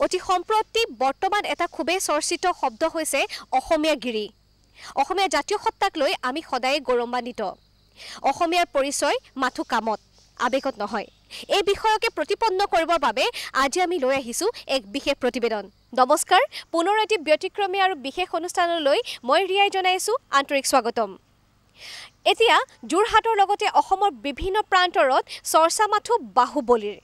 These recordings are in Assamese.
অতি সম্প্ৰতি বৰ্তমান এটা খুবেই চৰ্চিত শব্দ হৈছে অসমীয়া গিৰি অসমীয়া জাতীয় সত্তাক লৈ আমি সদায় গৌৰৱান্বিত অসমীয়াৰ পৰিচয় মাথো কামত আবেগত নহয় এই বিষয়কে প্ৰতিপন্ন কৰিবৰ বাবে আজি আমি লৈ আহিছো এক বিশেষ প্ৰতিবেদন নমস্কাৰ পুনৰ এটি ব্যতিক্ৰমী আৰু বিশেষ অনুষ্ঠানলৈ মই ৰিয়াই জনাইছো আন্তৰিক স্বাগতম এতিয়া জোৰহাটৰ লগতে অসমৰ বিভিন্ন প্ৰান্তৰত চৰ্চা মাথো বাহুবলীৰ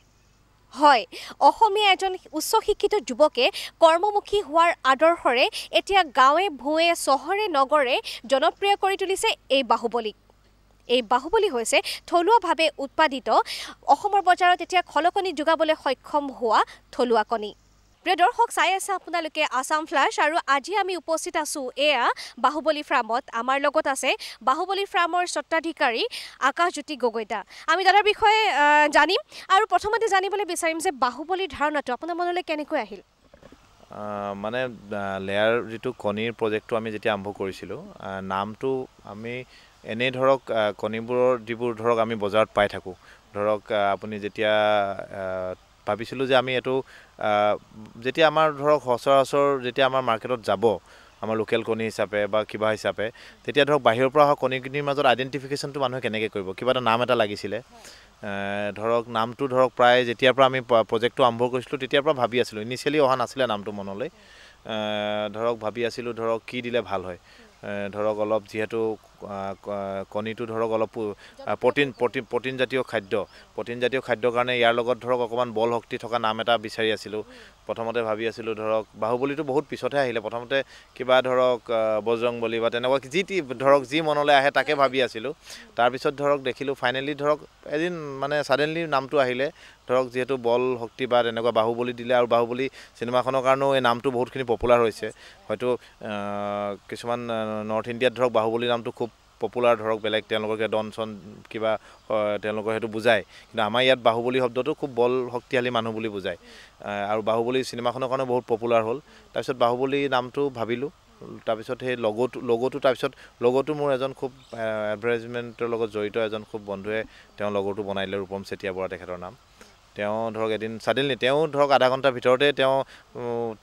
হয় অসমীয়া এজন উচ্চ শিক্ষিত যুৱকে কৰ্মমুখী হোৱাৰ আদৰ্শৰে এতিয়া গাঁৱে ভূঁৱে চহৰে নগৰে জনপ্ৰিয় কৰি তুলিছে এই বাহুবলী হৈছে থলুৱাভাৱে উৎপাদিত অসমৰ বজাৰত এতিয়া খলকনি যোগাবলৈ সক্ষম হোৱা থলুৱা কণী প্ৰিয় দৰ্শক চাই আছে আপোনালোকে আসাম ফ্লাছ আৰু আজি আমি উপস্থিত আছো এয়া বাহুবলী ফাৰ্মত আমাৰ লগত আছে বাহুবলী ফাৰ্মৰ স্বত্বাধিকাৰী আকাশজ্যোতি গগৈদা আমি দাদাৰ বিষয়ে জানিম আৰু প্ৰথমতে জানিবলৈ বিচাৰিম যে বাহুবলীৰ ধাৰণাটো আপোনাৰ মনলৈ কেনেকৈ আহিল মানে লেয়াৰ যিটো কণীৰ প্ৰজেক্টটো আমি যেতিয়া আৰম্ভ কৰিছিলোঁ নামটো আমি এনেই ধৰক কণীবোৰৰ যিবোৰ ধৰক আমি বজাৰত পাই থাকোঁ ধৰক আপুনি যেতিয়া ভাবিছিলোঁ যে আমি এইটো যেতিয়া আমাৰ ধৰক সচৰাচৰ যেতিয়া আমাৰ মাৰ্কেটত যাব আমাৰ লোকেল কণী হিচাপে বা কিবা হিচাপে তেতিয়া ধৰক বাহিৰৰ পৰা অহা কণীখিনিৰ মাজত আইডেণ্টিফিকেশ্যনটো মানুহে কেনেকৈ কৰিব কিবা এটা নাম এটা লাগিছিলে ধৰক নামটো ধৰক প্ৰায় যেতিয়াৰ পৰা আমি প্ৰজেক্টটো আৰম্ভ কৰিছিলোঁ তেতিয়াৰ পৰা ভাবি আছিলোঁ ইনিচিয়েলি অহা নাছিলে নামটো মনলৈ ধৰক ভাবি আছিলোঁ ধৰক কি দিলে ভাল হয় ধৰক অলপ যিহেতু কণীটো ধৰক অলপ প্ৰটিন জাতীয় খাদ্যৰ কাৰণে ইয়াৰ লগত ধৰক অকণমান বল শক্তি থকা নাম এটা বিচাৰি আছিলোঁ প্ৰথমতে ভাবি আছিলোঁ ধৰক বাহুবলীটো বহুত পিছতহে আহিলে প্ৰথমতে কিবা ধৰক বজৰংবলী বা তেনেকুৱা ধৰক যি মনলৈ আহে তাকে ভাবি আছিলোঁ তাৰপিছত ধৰক দেখিলোঁ ফাইনেলি ধৰক এদিন মানে ছাডেনলি নামটো আহিলে ধৰক যিহেতু বল শক্তি বা তেনেকুৱা বাহুবলী দিলে আৰু বাহুবলী চিনেমাখনৰ কাৰণেও এই নামটো বহুতখিনি পপুলাৰ হৈছে হয়তো কিছুমান নৰ্থ ইণ্ডিয়াত ধৰক বাহুবলী নামটো খুব পপুলাৰ ধৰক বেলেগ তেওঁলোকে ডন চন কিবা তেওঁলোকৰ সেইটো বুজায় কিন্তু আমাৰ ইয়াত বাহুবলী শব্দটো খুব বল শক্তিশালী মানুহ বুলি বুজায় আৰু বাহুবলী চিনেমাখনৰ কাৰণে বহুত পপুলাৰ হ'ল তাৰপিছত বাহুবলী নামটো ভাবিলোঁ তাৰপিছত সেই লগোটো তাৰপিছত লগোটো মোৰ এজন খুব এডভাৰটাইজমেণ্টৰ লগত জড়িত এজন খুব বন্ধুৱে তেওঁ লগোটো বনাই দিলে ৰূপম চেতিয়া বৰা তেখেতৰ নাম তেওঁ ধৰক এদিন ছাডেনলি তেওঁ ধৰক আধা ঘণ্টাৰ ভিতৰতে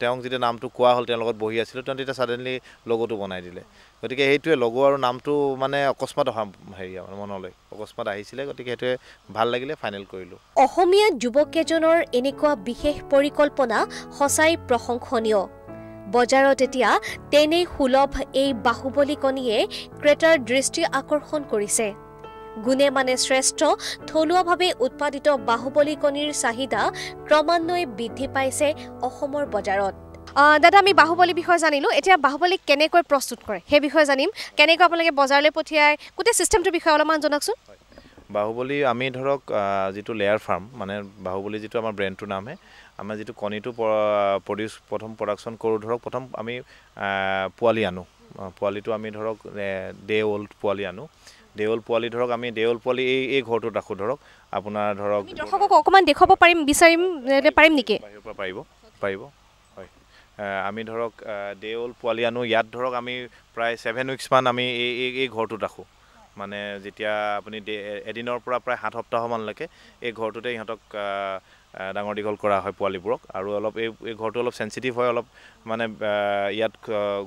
তেওঁক যেতিয়া নামটো কোৱা হ'ল তেওঁৰ লগত বহি আছিলোঁ তেওঁ তেতিয়া ছাডেনলি লগোটো বনাই দিলে গতিকে সেইটোৱে লগো আৰু নামটো মানে অকস্মাত অহা হেৰি আমাৰ মনলৈ অকস্মাত আহিছিলে গতিকে সেইটোৱে ভাল লাগিলে ফাইনেল কৰিলোঁ অসমীয়া যুৱককেইজনৰ এনেকুৱা বিশেষ পৰিকল্পনা সঁচাই প্ৰশংসনীয় বজাৰত এতিয়া তেনেই সুলভ এই বাহুবলী কণীয়ে ক্ৰেতাৰ দৃষ্টি আকৰ্ষণ কৰিছে গুণে মানে শ্ৰেষ্ঠ থলুৱাভাৱে উৎপাদিত বাহুবলী কণীৰ চাহিদা ক্ৰমান্বয়ে বৃদ্ধি পাইছে অসমৰ বজাৰত দাদা আমি বাহুবলী বিষয়ে জানিলোঁ এতিয়া বাহুবলী কেনেকৈ প্ৰস্তুত কৰে সেই বিষয়ে জানিম কেনেকৈ আপোনালোকে বজাৰলৈ পঠিয়াই গোটেই চিষ্টেমটোৰ বিষয়ে অলপমান জনাওকচোন বাহুবলী আমি ধৰক যিটো লেয়াৰ ফাৰ্ম মানে বাহুবলী যিটো আমাৰ ব্ৰেণ্ডটোৰ নামহে আমাৰ যিটো কণীটো প্ৰথম প্ৰডাকশ্যন কৰোঁ ধৰক প্ৰথম আমি পোৱালি আনো পোৱালিটো আমি ধৰক ডে অ'ল্ড পোৱালি আনো ডে অ'ল্ড পোৱালি ধৰক আমি ডে অ'ল্ড পোৱালি এই ঘৰটোত ৰাখোঁ ধৰক আপোনাৰ ধৰক দৰ্শকক অকণমান দেখুৱাব পাৰিম নেকি বাহিৰৰ পৰা পাৰিব হয় আমি ধৰক ডে অ'ল্ড পোৱালি আনো ইয়াত ধৰক আমি প্ৰায় 7 উইকছমান আমি এই ঘৰটোত ৰাখোঁ মানে যেতিয়া আপুনি এদিনৰ পৰা প্ৰায় 7 সপ্তাহমানলৈকে এই ঘৰটোতে ইহঁতক ডাঙৰ দীঘল কৰা হয় পোৱালিবোৰক আৰু অলপ এই ঘৰটো অলপ চেঞ্চিটিভ হয় অলপ মানে ইয়াত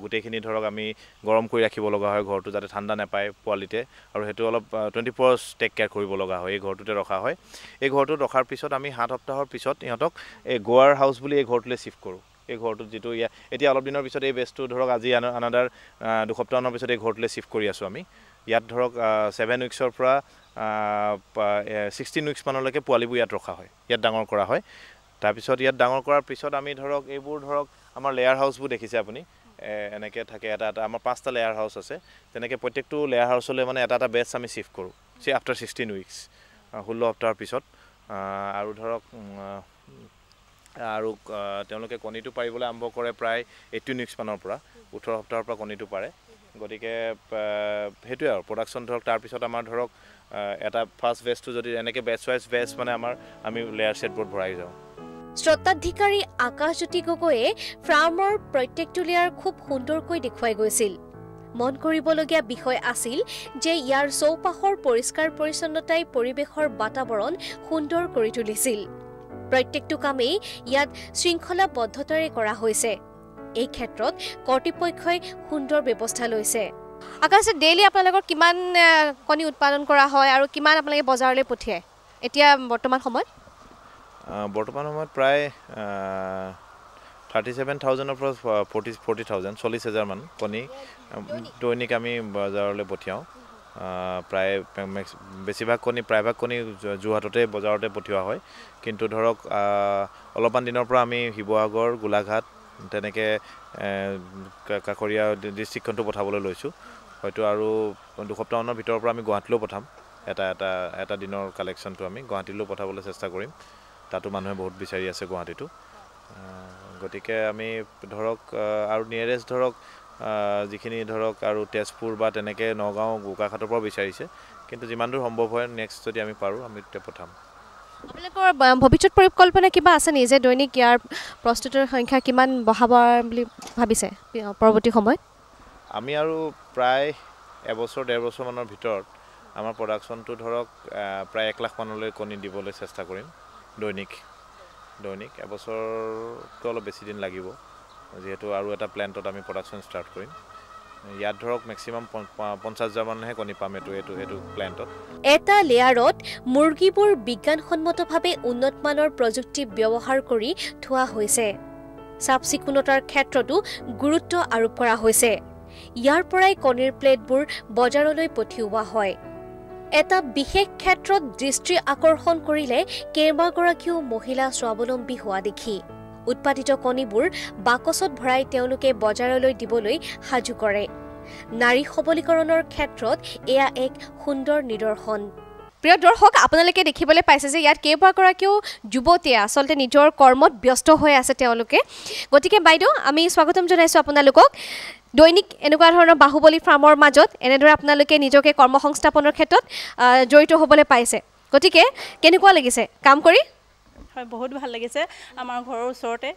গোটেইখিনি ধৰক আমি গৰম কৰি ৰাখিব লগা হয় ঘৰটো যাতে ঠাণ্ডা নাপায় পোৱালিতে আৰু সেইটো অলপ 24 hours টেক কেয়াৰ কৰিব লগা হয় এই ঘৰটোতে ৰখা হয় এই ঘৰটোত ৰখাৰ পিছত আমি 7 সপ্তাহৰ পিছত ইহঁতক এই গোৱাৰ হাউচ বুলি এই ঘৰটোলৈ শ্বিফ্ট কৰোঁ এই ঘৰটোত যিটো এতিয়া অলপ দিনৰ পিছত এই বেজটো ধৰক আজি আনাদাৰ 2 সপ্তাহমানৰ পিছত এই ঘৰটোলৈ শ্বিফ্ট কৰি আছোঁ আমি ইয়াত ধৰক 7 উইকছৰ পৰা 16 উইকছমানলৈকে পোৱালিবোৰ ইয়াত ৰখা হয় ইয়াত ডাঙৰ কৰা হয় তাৰপিছত ইয়াত ডাঙৰ কৰাৰ পিছত আমি ধৰক এইবোৰ ধৰক আমাৰ লেয়াৰ হাউচবোৰ দেখিছে আপুনি এনেকৈ থাকে এটা আমাৰ 5টা লেয়াৰ হাউচ আছে তেনেকৈ প্ৰত্যেকটো লেয়াৰ হাউচলৈ মানে এটা বেচ আমি শ্বিফ্ট কৰোঁ আফটাৰ 16 উইকছ 16 সপ্তাহৰ পিছত আৰু ধৰক আৰু তেওঁলোকে কণীটো পাৰিবলৈ আৰম্ভ কৰে প্ৰায় 18 উইকছমানৰ পৰা 18 সপ্তাহৰ পৰা কণীটো পাৰে গতিকে সেইটোৱে আৰু প্ৰডাকশ্যন ধৰক তাৰপিছত আমাৰ ধৰক এটা ফাৰ্ষ্ট বেচটো যদি এনেকৈ বেচ ৱাইজ বেচ মানে আমি লেয়াৰ ছেটবোৰত ভৰাই যাওঁ স্বত্বাধিকাৰী আকাশজ্যোতি গগৈয়ে ফাৰ্মৰ প্ৰত্যেকটো লেয়াৰ খুব সুন্দৰকৈ দেখুৱাই গৈছিল মন কৰিবলগীয়া বিষয় আছিল যে ইয়াৰ চৌপাশৰ পৰিষ্কাৰ পৰিচ্ছন্নতাই পৰিৱেশৰ বাতাবৰণ সুন্দৰ কৰি তুলিছিল প্ৰত্যেকটো কামেই ইয়াত শৃংখলাবদ্ধতাৰে কৰা হৈছে। এই ক্ষেত্ৰত কৰ্তৃপক্ষই সুন্দৰ ব্যৱস্থা লৈছে। আকাশে ডেইলি আপোনালোকৰ কিমান কণী উৎপাদন কৰা হয় আৰু কিমান আপোনালোকে বজাৰলৈ পঠিয়ায় এতিয়া বৰ্তমান সময়ত? বৰ্তমান সময়ত প্ৰায় 37,000-ৰ পৰা 40,000 40,000 মান কণী দৈনিক আমি বজাৰলৈ পঠিয়াওঁ। প্ৰায় বেছিভাগ কণী প্ৰায়ভাগ কণী যোৰহাটতে বজাৰতে পঠিওৱা হয়। কিন্তু ধৰক অলপমান দিনৰ পৰা আমি শিৱসাগৰ, গোলাঘাট তেনেকৈ কাষৰীয়া ডিষ্ট্ৰিক্টখনটো পঠাবলৈ লৈছোঁ। হয়তো আৰু 2 সপ্তাহমানৰ ভিতৰৰ পৰা আমি গুৱাহাটীলৈও পঠাম। এটা দিনৰ কালেকশ্যনটো আমি গুৱাহাটীলৈও পঠাবলৈ চেষ্টা কৰিম। তাতো মানুহে বহুত বিচাৰি আছে গুৱাহাটীটো। গতিকে আমি ধৰক আৰু নিয়েৰেষ্ট ধৰক যিখিনি ধৰক আৰু তেজপুৰ বা তেনেকৈ নগাঁও, বোকাখাটৰ পৰাও বিচাৰিছে। কিন্তু যিমান দূৰ সম্ভৱ হয় নেক্সট যদি আমি পাৰোঁ আমি তেতিয়া পঠাম। আপোনালোকৰ ভৱিষ্যত পৰিকল্পনা কিবা আছে নি যে দৈনিক ইয়াৰ প্ৰস্তুতৰ সংখ্যা কিমান বঢ়াব বুলি ভাবিছে পৰৱৰ্তী সময়ত? আমি আৰু প্ৰায় এবছৰ 1.5 বছৰমানৰ ভিতৰত আমাৰ প্ৰডাকশ্যনটো ধৰক প্ৰায় 1 লাখ মানলৈ কণী দিবলৈ চেষ্টা কৰিম দৈনিক। এবছৰটো অলপ বেছি দিন লাগিব, যিহেতু আৰু এটা প্লেণ্টত আমি প্ৰডাকশ্যন ষ্টাৰ্ট কৰিম। ইয়াত ধৰক মেক্সিমাম 50,000 মানহে কণী পাম এইটো প্লেণ্টত। এটা লেয়াৰত মুৰ্গীবোৰ বিজ্ঞানসন্মতভাৱে উন্নতমানৰ প্ৰযুক্তি ব্যৱহাৰ কৰি থোৱা হৈছে। চাফ চিকুণতাৰ ক্ষেত্ৰতো গুৰুত্ব আৰোপ কৰা হৈছে। ইয়াৰ পৰাই কণীৰ প্লেটবোৰ বজাৰলৈ পঠিওৱা হয়। এটা বিশেষ ক্ষেত্ৰত দৃষ্টি আকৰ্ষণ কৰিলে কেইবাগৰাকীও মহিলা স্বাৱলম্বী হোৱা দেখি উৎপাদিত কণীবোৰ বাকচত ভৰাই তেওঁলোকে বজাৰলৈ দিবলৈ সাজু কৰে। নাৰী সবলীকৰণৰ ক্ষেত্ৰত এয়া এক সুন্দৰ নিদৰ্শন। প্ৰিয় দৰ্শক, আপোনালোকে দেখিবলৈ পাইছে যে ইয়াত কেইবাগৰাকীও যুৱতীয়ে আচলতে নিজৰ কৰ্মত ব্যস্ত হৈ আছে তেওঁলোকে। গতিকে বাইদেউ, আমি স্বাগতম জনাইছোঁ আপোনালোকক। দৈনিক এনেকুৱা ধৰণৰ বাহুবলী ফাৰ্মৰ মাজত এনেদৰে আপোনালোকে নিজকে কৰ্মসংস্থাপনৰ ক্ষেত্ৰত জড়িত হ'বলৈ পাইছে। গতিকে কেনেকুৱা লাগিছে কাম কৰি? হয়, বহুত ভাল লাগিছে। আমাৰ ঘৰৰ ওচৰতে,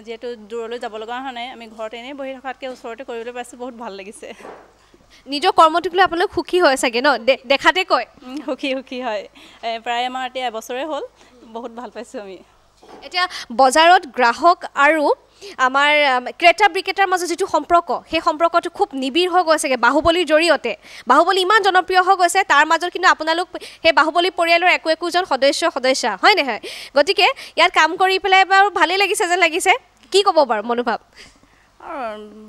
যিহেতু দূৰলৈ যাব লগা হোৱা নাই, আমি ঘৰতে এনেই বহি থকাতকৈ ওচৰতে কৰিবলৈ পাইছোঁ, বহুত ভাল লাগিছে। নিজৰ কৰ্মটোক লৈ আপোনালোক সুখী হয় চাগে ন? দেখাতে কয় সুখী হয়। প্ৰায় আমাৰ এতিয়া এবছৰে হ'ল, বহুত ভাল পাইছোঁ আমি। এতিয়া বজাৰত গ্ৰাহক আৰু আমাৰ ক্ৰেতা বিক্ৰেতাৰ মাজত যিটো সম্পৰ্ক, সেই সম্পৰ্কটো খুব নিবিড় হৈ গৈছেগৈ বাহুবলীৰ জৰিয়তে। বাহুবলী ইমান জনপ্ৰিয় হৈ গৈছে, তাৰ মাজত কিন্তু আপোনালোক সেই বাহুবলী পৰিয়ালৰ একোজন সদস্যা হয় নহয়? গতিকে ইয়াত কাম কৰি পেলাই বাৰু ভালেই লাগিছে যেন লাগিছে। কি ক'ব বাৰু মনোভাৱ?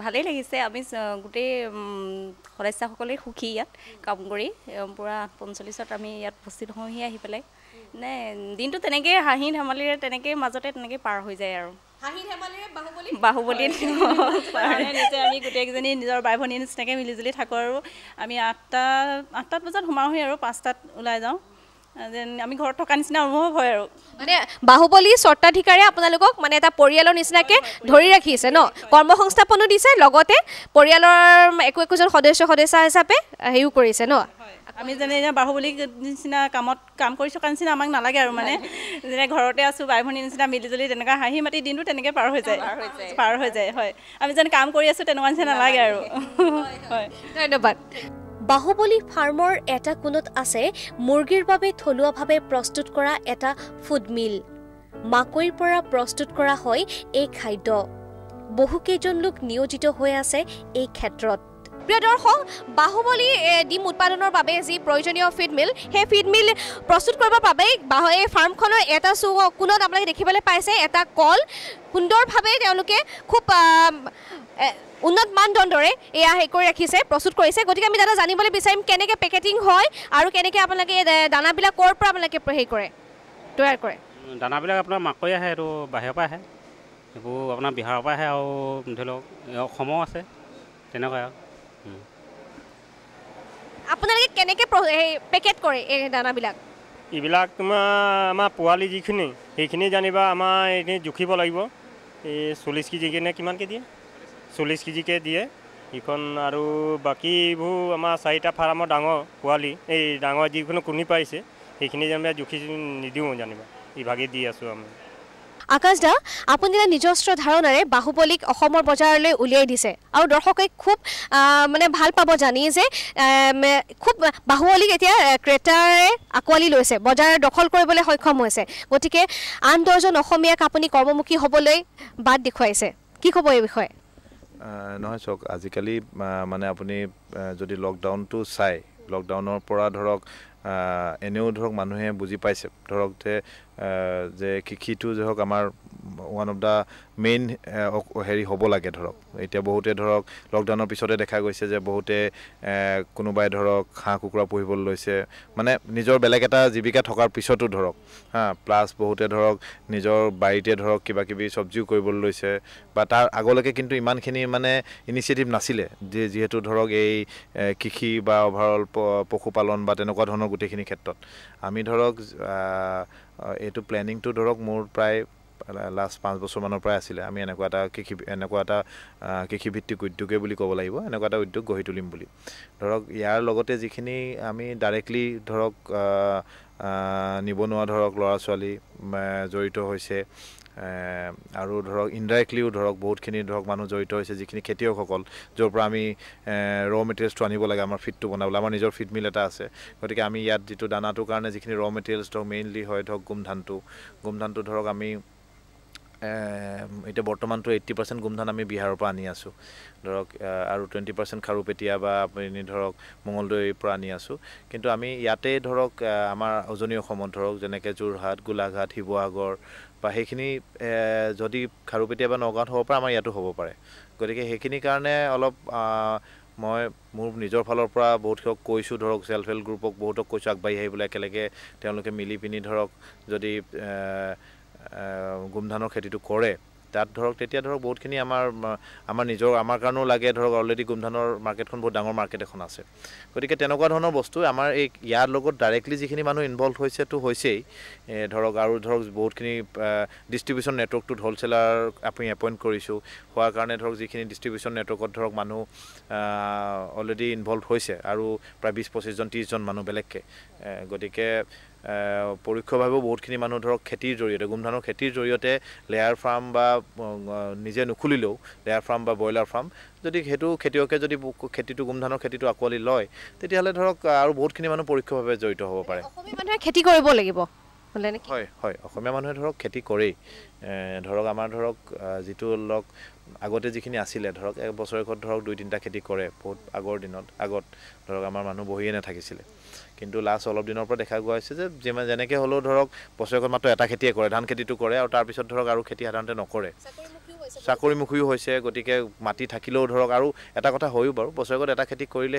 ভালেই লাগিছে। আমি গোটেই সদস্যাসকলেই সুখী ইয়াত কাম কৰি। পূৰা 45ত আমি ইয়াত উপস্থিত হওঁহি আহি পেলাই। দিনটো তেনেকৈ হাঁহি ধেমালিৰে তেনেকৈ মাজতে তেনেকৈ পাৰ হৈ যায় আৰু। বাহুবলী নিজে আমি গোটেইকেইজনী নিজৰ বাই ভনীৰ নিচিনাকৈ মিলিজুলি থাকোঁ আৰু আমি 8টাত বজাত সোমাওঁহি আৰু 5টাত ওলাই যাওঁ। যেন আমি ঘৰত থকা নিচিনা অনুভৱ হয় আৰু। মানে বাহুবলী স্বত্বাধিকাৰে আপোনালোকক মানে এটা পৰিয়ালৰ নিচিনাকৈ ধৰি ৰাখিছে ন? কৰ্মসংস্থাপনো দিছে, লগতে পৰিয়ালৰ একোজন সদস্যা হিচাপে হেৰিও কৰিছে ন? আমি যেনে এতিয়া বাহুবলী নিচিনা কাম কৰি থকা নিচিনা আমাক নালাগে আৰু। মানে যেনে ঘৰতে আছোঁ বাই ভনীৰ নিচিনা মিলিজুলি তেনেকুৱা হাঁহি মাতি দিনটো তেনেকৈ পাৰ হৈ যায়। হয়, আমি যেন কাম কৰি আছোঁ তেনেকুৱা নিচিনা নালাগে আৰু। হয়, ধন্যবাদ। বাহুবলী ফাৰ্মৰ এটা কোণত আছে মুৰ্গীৰ বাবে থলুৱাভাৱে প্ৰস্তুত কৰা এটা ফুড মিল। মাকৈৰ পৰা প্ৰস্তুত কৰা হয় এই খাদ্য। বহুকেইজন লোক নিয়োজিত হৈ আছে এই ক্ষেত্ৰত। প্ৰিয় দৰ্শক, বাহুবলী ডিম উৎপাদনৰ বাবে যি প্ৰয়োজনীয় ফিড মিল, সেই ফিড মিল প্ৰস্তুত কৰিবৰ বাবে এই ফাৰ্মখনৰ এটা কোণত আপোনালোকে দেখিবলৈ পাইছে এটা কল। সুন্দৰভাৱে তেওঁলোকে খুব উন্নত মানদণ্ডৰে এয়া হেৰি কৰি ৰাখিছে, প্ৰস্তুত কৰিছে। গতিকে আমি দাদা জানিবলৈ বিচাৰিম কেনেকৈ পেকেটিং হয় আৰু কেনেকৈ আপোনালোকে দানাবিলাক ক'ৰ পৰা আপোনালোকে হেৰি কৰে, তৈয়াৰ কৰে? দানাবিলাক আপোনাৰ মাকৈ আহে, এইটো বাহিৰৰ পৰা আহে। এইবোৰ আপোনাৰ বিহাৰৰ পৰা আহে আৰু ধৰি লওক অসমো আছে, তেনেকুৱাই আৰু। আপোনালোকে কেনেকৈ পেকেট কৰে এই দানাবিলাক? এইবিলাক তোমাৰ আমাৰ পোৱালি যিখিনি সেইখিনি জানিবা, আমাৰ এইখিনি জুখিব লাগিব। এই 40 কেজিকৈ নে কিমানকৈ দিয়ে? 40 কেজিকৈ দিয়ে এইখন। আৰু বাকীবোৰ আমাৰ 4টা ফাৰ্মৰ ডাঙৰ পোৱালি, এই ডাঙৰ যিকোনো কণী পাৰিছে সেইখিনি যেনিবা জুখি নিদিওঁ জানিবা, ইভাগে দি আছোঁ আমি। আকাশ দা, আপুনি এটা নিজস্ব ধাৰণাৰে বাহুবলীক অসমৰ বজাৰলৈ উলিয়াই দিছে আৰু দৰ্শকে খুব মানে ভাল পাব জানি যে খুব বাহুবলীক এতিয়া ক্ৰেতাৰে আঁকোৱালি লৈছে, বজাৰ দখল কৰিবলৈ সক্ষম হৈছে। গতিকে আন 10জন অসমীয়াক আপুনি কৰ্মমুখী হ'বলৈ বাট দেখুৱাইছে, কি ক'ব এই বিষয়ে? নহয় চাওক, আজিকালি মানে আপুনি যদি লকডাউনটো চাই, লকডাউনৰ পৰা ধৰক এনেও ধৰক মানুহে বুজি পাইছে ধৰক যে কৃষিটো ধৰক আমাৰ ওৱান অফ দ্য মেইন হেৰি হ'ব লাগে ধৰক। এতিয়া বহুতে ধৰক লকডাউনৰ পিছতে দেখা গৈছে যে বহুতে কোনোবাই ধৰক হাঁহ কুকুৰা পুহিবলৈ লৈছে, মানে নিজৰ বেলেগ এটা জীৱিকা থকাৰ পিছতো ধৰক প্লাছ বহুতে ধৰক নিজৰ বাৰীতে ধৰক কিবা কিবি চব্জিও কৰিবলৈ লৈছে, বা তাৰ আগলৈকে কিন্তু ইমানখিনি মানে ইনিচিয়েটিভ নাছিলে যিহেতু ধৰক এই কৃষি বা অভাৰঅল পশুপালন বা তেনেকুৱা ধৰণৰ গোটেইখিনি ক্ষেত্ৰত আমি ধৰক এইটো প্লেনিংটো ধৰক মোৰ প্ৰায় লাষ্ট 5 বছৰমানৰ পৰাই আছিলে। আমি এনেকুৱা এটা কৃষিভিত্তিক উদ্যোগে বুলি ক'ব লাগিব, এনেকুৱা এটা উদ্যোগ গঢ়ি তুলিম বুলি ধৰক। ইয়াৰ লগতে যিখিনি আমি ডাইৰেক্টলি ধৰক নিবনুৱা ধৰক ল'ৰা ছোৱালী জড়িত হৈছে, আৰু ধৰক ইনডাইৰেক্টলিও ধৰক বহুতখিনি ধৰক মানুহ জড়িত হৈছে, যিখিনি খেতিয়কসকল, য'ৰ পৰা আমি মেটেৰিয়েলছটো আনিব লাগে আমাৰ ফিডটো বনাবলৈ। আমাৰ নিজৰ ফিড মিল এটা আছে, গতিকে আমি ইয়াত যিটো দানাটোৰ কাৰণে যিখিনি মেটেৰিয়েলছ ধৰক মেইনলি হয় ধৰক গোমধানটো ধৰক আমি এতিয়া বৰ্তমানটো 80% গোমধান আমি বিহাৰৰ পৰা আনি আছোঁ ধৰক, আৰু 20% খাৰুপেটীয়া বা আপুনি ধৰক মঙলদৈৰ পৰা আনি আছোঁ। কিন্তু আমি ইয়াতে ধৰক আমাৰ উজনি অসমত ধৰক যেনেকৈ যোৰহাট, গোলাঘাট, শিৱসাগৰ বা সেইখিনি যদি খাৰুপেটীয়া বা নগাঁৱত হ'ব পাৰে, আমাৰ ইয়াতো হ'ব পাৰে। গতিকে সেইখিনিৰ কাৰণে অলপ মই মোৰ নিজৰ ফালৰ পৰা বহুতক কৈছোঁ ধৰক, চেল্ফ হেল্প গ্ৰুপক বহুতক কৈছোঁ আগবাঢ়ি আহিবলৈ, একেলগে তেওঁলোকে মিলি পিনি ধৰক যদি গোমধানৰ খেতিটো কৰে তাত ধৰক তেতিয়া ধৰক বহুতখিনি আমাৰ কাৰণেও লাগে ধৰক। অলৰেডি গোমধানৰ মাৰ্কেটখন বহুত ডাঙৰ মাৰ্কেট এখন আছে, গতিকে তেনেকুৱা ধৰণৰ বস্তু আমাৰ এই ইয়াৰ লগত ডাইৰেক্টলি যিখিনি মানুহ ইনভলভ হৈছেই ধৰক, আৰু ধৰক বহুতখিনি ডিষ্ট্ৰিবিউশ্যন নেটৱৰ্কটোত হ'লচেলাৰ আমি এপইণ্ট কৰিছোঁ, হোৱাৰ কাৰণে ধৰক যিখিনি ডিষ্ট্ৰিবিউশ্যন নেটৱৰ্কত ধৰক মানুহ অলৰেডি ইনভলভ হৈছে, আৰু প্ৰায় 20-25জন 30জন মানুহ বেলেগকৈ। গতিকে পৰোক্ষভাৱেও বহুতখিনি মানুহ ধৰক খেতিৰ জৰিয়তে, গোমধানৰ খেতিৰ জৰিয়তে লেয়াৰ ফাৰ্ম বা নিজে নুখুলিলেও লেয়াৰ ফাৰ্ম বা ব্ৰইলাৰ ফাৰ্ম যদি সেইটো খেতিয়কে যদি গোমধানৰ খেতিটো আঁকোৱালি লয়, তেতিয়াহ'লে ধৰক আৰু বহুতখিনি মানুহ পৰোক্ষভাৱে জড়িত হ'ব পাৰে। অসমীয়া মানুহে খেতি কৰিব লাগিব। হয়, অসমীয়া মানুহে ধৰক খেতি কৰেই ধৰক। আমাৰ ধৰক যিটো আগতে যিখিনি আছিলে ধৰক বছৰেকত ধৰক 2-3টা খেতি কৰে। বহুত আগত ধৰক আমাৰ মানুহ বহিয়ে নাথাকিছিলে, কিন্তু লাষ্ট অলপ দিনৰ পৰা দেখা গৈ আছে যে যেনেকৈ হ'লেও ধৰক বছৰেকত মাত্ৰ এটা খেতিয়ে কৰে, ধান খেতিটো কৰে, আৰু তাৰপিছত ধৰক আৰু খেতি সাধাৰণতে নকৰে, চাকৰিমুখীও হৈছে। গতিকে মাটি থাকিলেও ধৰক, আৰু এটা কথা হয়ও বাৰু, বছৰেকত এটা খেতি কৰিলে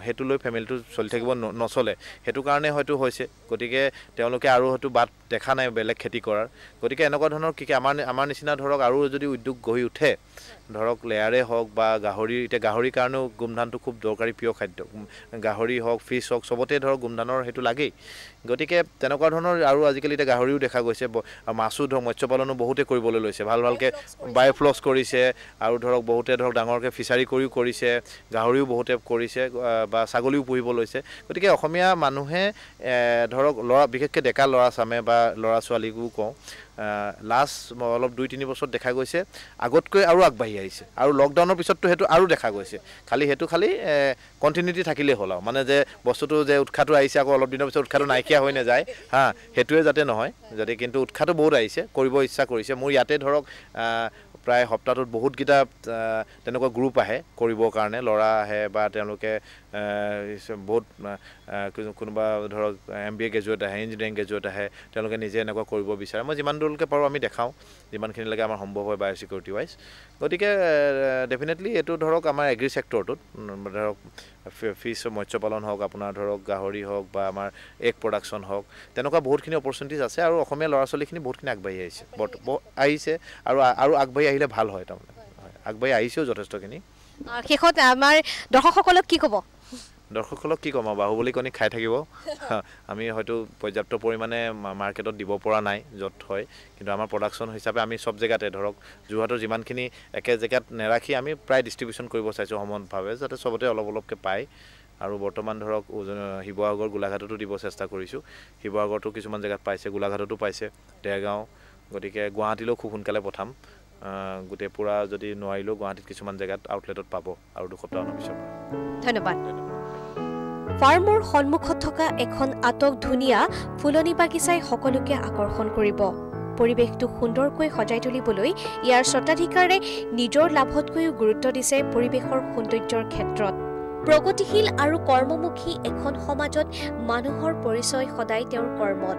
সেইটো লৈ ফেমিলিটো চলি থাকিব নচলে, সেইটো কাৰণে হয়তো হৈছে। গতিকে তেওঁলোকে আৰু হয়তো বাট দেখা নাই বেলেগ খেতি কৰাৰ। গতিকে এনেকুৱা ধৰণৰ আমাৰ নিচিনা ধৰক আৰু যদি উদ্যোগ গঢ়ি উঠে ধৰক, লেয়াৰে হওক বা এতিয়া গাহৰিৰ কাৰণেও গোমধানটো খুব দৰকাৰী প্ৰিয় খাদ্য। গাহৰি হওক, ফিছ হওক, চবতে ধৰক গোমধানৰ সেইটো লাগেই। গতিকে তেনেকুৱা ধৰণৰ, আৰু আজিকালি এতিয়া গাহৰিও দেখা গৈছে, মাছো ধৰক মৎস্য পালনো বহুতে কৰিবলৈ লৈছে, ভালকৈ বায়'ফ্লক্স কৰিছে, আৰু ধৰক বহুতে ধৰক ডাঙৰকৈ ফিচাৰী কৰিছে, গাহৰিও বহুতে কৰিছে, বা ছাগলীও পুহিব লৈছে। গতিকে অসমীয়া মানুহে ধৰক বিশেষকৈ ডেকা ল'ৰা চামে বা ল'ৰা ছোৱালীকো কওঁ, লাষ্ট অলপ 2-3 বছৰত দেখা গৈছে আগতকৈ আৰু আগবাঢ়ি আহিছে, আৰু লকডাউনৰ পিছততো সেইটো আৰু দেখা গৈছে। খালি কণ্টিনিউটি থাকিলেই হ'ল, আৰু মানে যে বস্তুটো যে উৎসাহটো আহিছে আকৌ অলপ দিনৰ পিছত উৎসাহটো নাইকিয়া হৈ নাযায়, সেইটোৱে যাতে নহয়। কিন্তু উৎসাহটো বহুত আহিছে, কৰিব ইচ্ছা কৰিছে। মোৰ ইয়াতে ধৰক প্ৰায় সপ্তাহটোত বহুতকেইটা তেনেকুৱা গ্ৰুপ আহে কৰিবৰ কাৰণে, ল'ৰা আহে বা তেওঁলোকে বহুত কোনোবা ধৰক MBA গ্ৰেজুৱেট আহে, ইঞ্জিনিয়াৰিং গ্ৰেজুৱেট আহে, তেওঁলোকে নিজে এনেকুৱা কৰিব বিচাৰে। মই যিমান দূৰলৈকে পাৰোঁ আমি দেখাওঁ, যিমানখিনিলৈকে আমাৰ সম্ভৱ হয় বায়'চিকিউৰিটি ৱাইজ। গতিকে ডেফিনেটলি এইটো ধৰক আমাৰ এগ্ৰি ছেক্টৰটোত ধৰক ফিছ মৎস্য পালন হওক, আপোনাৰ ধৰক গাহৰি হওক, বা আমাৰ এগ প্ৰডাকশ্যন হওক, তেনেকুৱা বহুতখিনি অপৰচুনিটিজ আছে, আৰু অসমীয়া ল'ৰা ছোৱালীখিনি বহুতখিনি আগবাঢ়ি আহিছে আৰু আগবাঢ়ি আহিলে ভাল হয়। তাৰমানে আগবাঢ়ি আহিছেও যথেষ্টখিনি। শেষত আমাৰ দৰ্শকসকলক কি ক'ব? দৰ্শকসকলক কি ক'ম, বাহুবলী কণী খাই থাকিব। আমি হয়তো পৰ্যাপ্ত পৰিমাণে মাৰ্কেটত দিব পৰা নাই য'ত হয়, কিন্তু আমাৰ প্ৰডাকশ্যন হিচাপে আমি চব জেগাতে ধৰক যোৰহাটৰ যিমানখিনি একে জেগাত নেৰাখি আমি প্ৰায় ডিষ্ট্ৰিবিউশ্যন কৰিব চাইছোঁ সমানভাৱে, যাতে চবতে অলপকৈ পায়। আৰু বৰ্তমান ধৰক শিৱসাগৰ, গোলাঘাটতো দিব চেষ্টা কৰিছোঁ। শিৱসাগৰতো কিছুমান জেগাত পাইছে, গোলাঘাটতো পাইছে, দেৰগাঁও গতিকে গুৱাহাটীলৈও খুব সোনকালে পঠাম গোটেই পুৰা যদি নোৱাৰিলেও গুৱাহাটীত কিছুমান জেগাত আউটলেটত পাব আৰু 2 সপ্তাহৰ পিছত ধন্যবাদ ফাৰ্মৰ সন্মুখত থকা এখন আটক ধুনীয়া ফুলনি বাগিচাই সকলোকে আকৰ্ষণ কৰিব পৰিৱেশটো সুন্দৰকৈ সজাই তুলিবলৈ ইয়াৰ স্বত্বাধিকাৰে নিজৰ লাভতকৈও গুৰুত্ব দিছে পৰিৱেশৰ সৌন্দৰ্যৰ ক্ষেত্ৰত প্ৰগতিশীল আৰু কৰ্মমুখী এখন সমাজত মানুহৰ পৰিচয় সদায় তেওঁৰ কৰ্মত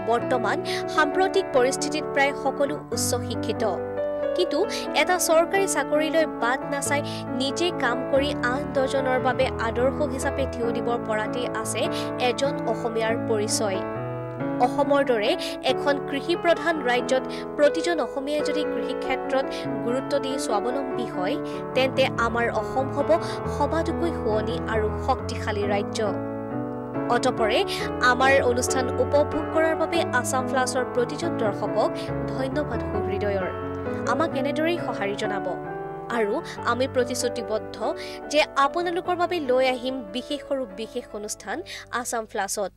বৰ্তমান সাম্প্ৰতিক পৰিস্থিতিত প্ৰায় সকলো উচ্চ শিক্ষিত কিন্তু এটা চৰকাৰী চাকৰিলৈ বাদ নাচাই নিজে কাম কৰি আন দজনৰ বাবে আদৰ্শ হিচাপে থিয় দিব পৰাতেই আছে এজন অসমীয়াৰ পৰিচয় অসমৰ দৰে এখন কৃষি প্ৰধান ৰাজ্যত প্ৰতিজন অসমীয়াই যদি কৃষি ক্ষেত্ৰত গুৰুত্ব দি স্বাৱলম্বী হয় তেন্তে আমাৰ অসম হ'ব সবাতোকৈ শুৱনি আৰু শক্তিশালী ৰাজ্য অতপৰে আমাৰ অনুষ্ঠান উপভোগ কৰাৰ বাবে আসাম ফ্লাছৰ প্ৰতিজন দৰ্শকক ধন্যবাদ হৃদয়ৰ আমাক এনেদৰেই সঁহাৰি জনাব আৰু আমি প্ৰতিশ্ৰুতিবদ্ধ যে আপোনালোকৰ বাবে লৈ আহিম বিশেষ অনুষ্ঠান আসাম ফ্লাছত